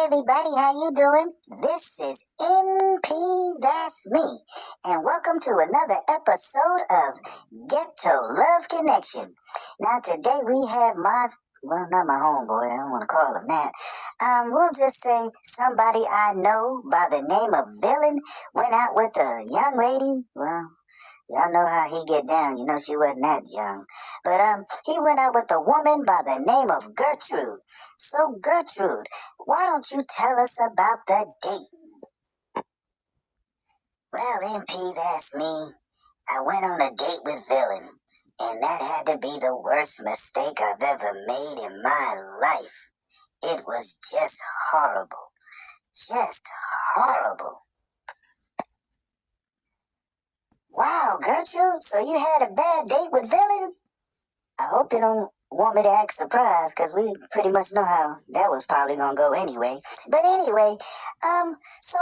everybody, how you doing? This is MP, that's me, and welcome to another episode of Ghetto Love Connection. Now today we have not my homeboy, I don't want to call him that. We'll just say somebody I know by the name of Villain went out with a young lady. Well, y'all know how he get down. You know she wasn't that young. But he went out with a woman by the name of Gertrude. So Gertrude, why don't you tell us about the date? Well, MP, that's me. I went on a date with Villain, and that had to be the worst mistake I've ever made in my life. It was just horrible. Just horrible. Wow, Gertrude, so you had a bad date with Villain? I hope you don't want me to act surprised, because we pretty much know how that was probably going to go anyway. But anyway, so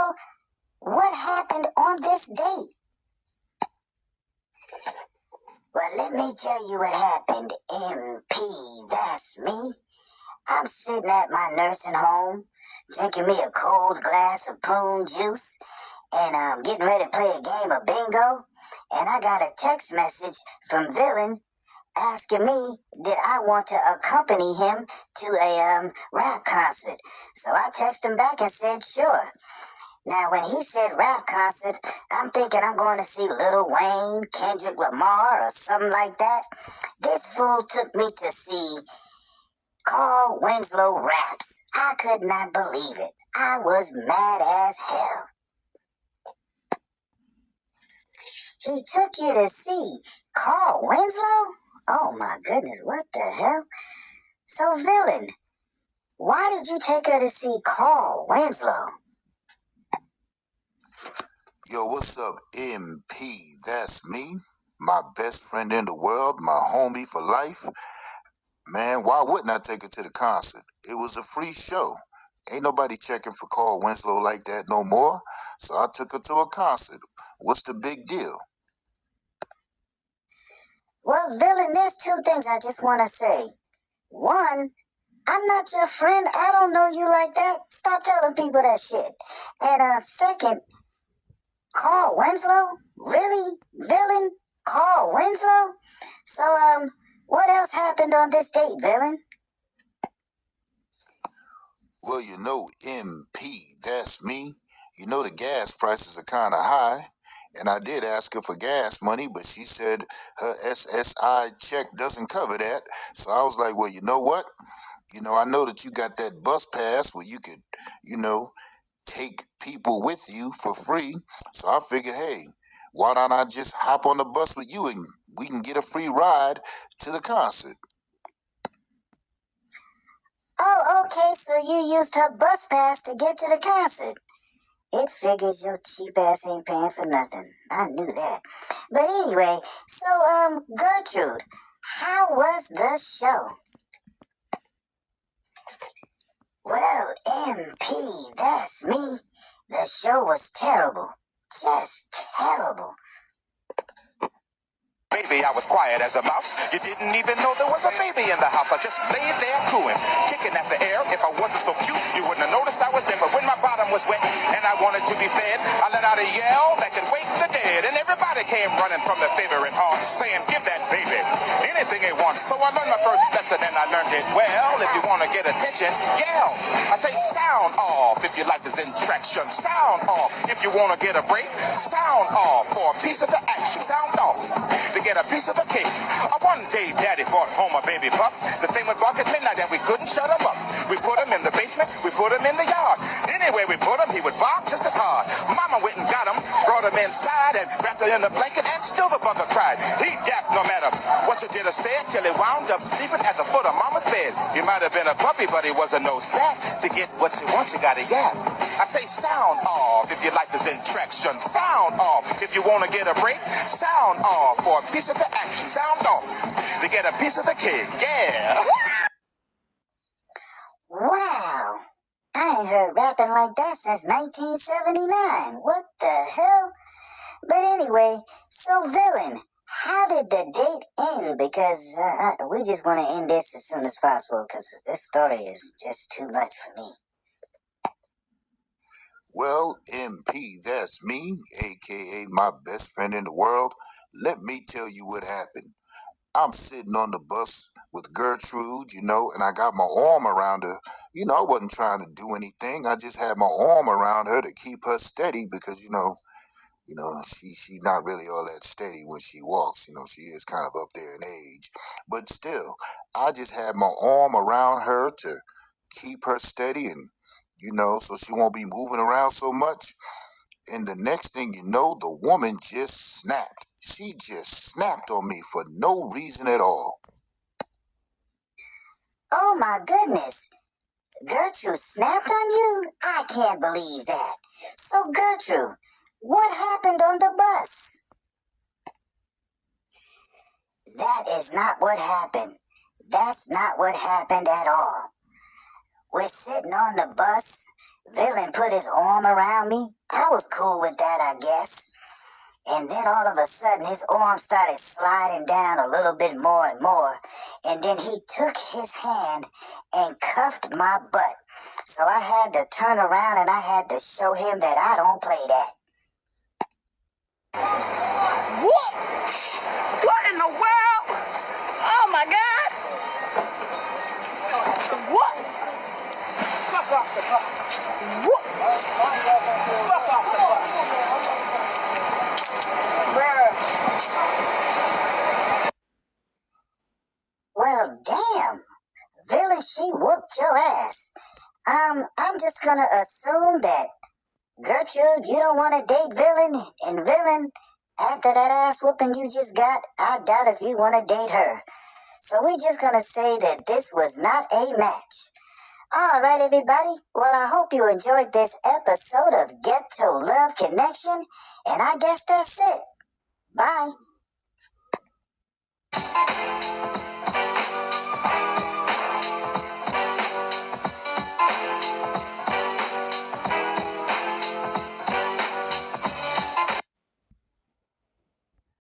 what happened on this date? Well, let me tell you what happened, MP, that's me. I'm sitting at my nursing home, drinking me a cold glass of prune juice, and I'm getting ready to play a game of bingo, and I got a text message from Villain asking me did I want to accompany him to a rap concert. So I texted him back and said sure. Now when he said rap concert, I'm thinking I'm going to see Lil Wayne, Kendrick Lamar, or something like that. This fool took me to see Carl Winslow Raps. I could not believe it. I was mad as hell. He took you to see Carl Winslow? Oh my goodness, what the hell? So Villain, why did you take her to see Carl Winslow? Yo, what's up, MP? That's me, my best friend in the world, my homie for life. Man, why wouldn't I take her to the concert? It was a free show. Ain't nobody checking for Carl Winslow like that no more, so I took her to a concert. What's the big deal? Well, Villain, there's two things I just want to say. One, I'm not your friend. I don't know you like that. Stop telling people that shit. And second, Carl Winslow? Really? Villain? Carl Winslow? So, what else happened on this date, Villain? Well, you know, MP, that's me. You know the gas prices are kind of high. And I did ask her for gas money, but she said her SSI check doesn't cover that. So I was like, well, you know what? I know that you got that bus pass where you could, take people with you for free. So I figured, hey, why don't I just hop on the bus with you and we can get a free ride to the concert? Oh, okay, so you used her bus pass to get to the concert. It figures your cheap ass ain't paying for nothing. I knew that. But anyway, so, Gertrude, how was the show? Well, MP, that's me. The show was terrible. Just terrible. Baby, I was quiet as a mouse. You didn't even know there was a baby in the house. I just lay there cooing, kicking at the air. If I wasn't so cute, you wouldn't have noticed I was there. But when my bottom was wet and I wanted to be fed, I let out a yell that could wake the dead. And everybody came running from their favorite arms, saying, give that baby anything they want. So I learned my first lesson and I learned it well. If you want to get attention, yell. I say sound off if your life is in traction. Sound off if you want to get a break. Sound off for a piece of the action. Sound off to get a piece of the cake. One day, Daddy brought home a baby pup. The thing would bark at midnight and we couldn't shut him up. We put him in the basement, we put him in the yard. Anyway we put him, he would bark just as hard. Mama went and got him, brought him inside and wrapped him in the blanket, and still the bugger cried. He yapped no matter what you did or said till he wound up sleeping at the foot of Mama's bed. He might have been a puppy, but he wasn't no sap. To get what you want, you gotta yap. I say sound off if your life is in traction. Sound off if you want to get a break. Sound off for a piece of the action. Sound off to get a piece of the cake. Yeah. Wow. I ain't heard rapping like that since 1979. What the hell? But anyway, so Villain, how did the date end? Because we just want to end this as soon as possible because this story is just too much for me. Well, MP, that's me, aka my best friend in the world. Let me tell you what happened. I'm sitting on the bus with Gertrude, and I got my arm around her. I wasn't trying to do anything. I just had my arm around her to keep her steady because, she's not really all that steady when she walks. She is kind of up there in age. But still, I just had my arm around her to keep her steady and, so she won't be moving around so much. And the next thing you know, the woman just snapped. She just snapped on me for no reason at all. Oh my goodness. Gertrude snapped on you? I can't believe that. So Gertrude, what happened on the bus? That is not what happened. That's not what happened at all. We're sitting on the bus. Villain put his arm around me. I was cool with that, I guess. And then all of a sudden, his arm started sliding down a little bit more and more. And then he took his hand and cuffed my butt. So I had to turn around and I had to show him that I don't play that. What? What in the world? Oh my God. What? Fuck off the bus. What? Fuck off the bus. Bruh. Well, damn. Villain, she whooped your ass. I'm just gonna assume that Gertrude, you don't want to date Villain, and Villain, after that ass whooping you just got, I doubt if you want to date her. So we just gonna say that this was not a match. All right, everybody. Well, I hope you enjoyed this episode of Ghetto Love Connection, and I guess that's it. Bye.